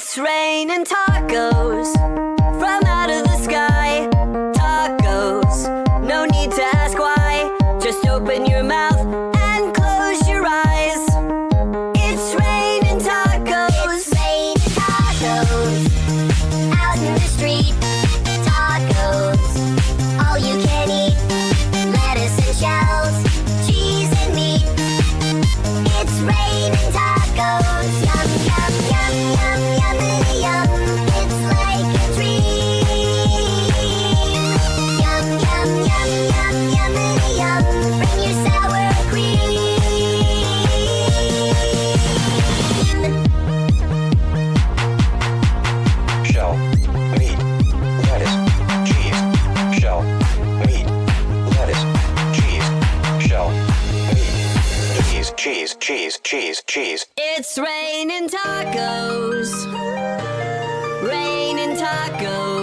It's raining tacos from out of the sky. Tacos, no need to ask why. Just open your mouth and close your eyes. It's raining tacos. It's raining tacos out in the street. Tacos, all you can eat. Lettuce and shells, cheese and meat. It's raining tacos. Yum, yum, yum, yum, yummity yum. It's like a dream. Yum, yum, yum, yum, yummity yum. Bring your sour cream. Shell, meat, lettuce, cheese. Shell, meat, lettuce, cheese. Shell, meat, cheese, cheese, cheese, cheese. It's raining tacos. Raining tacos.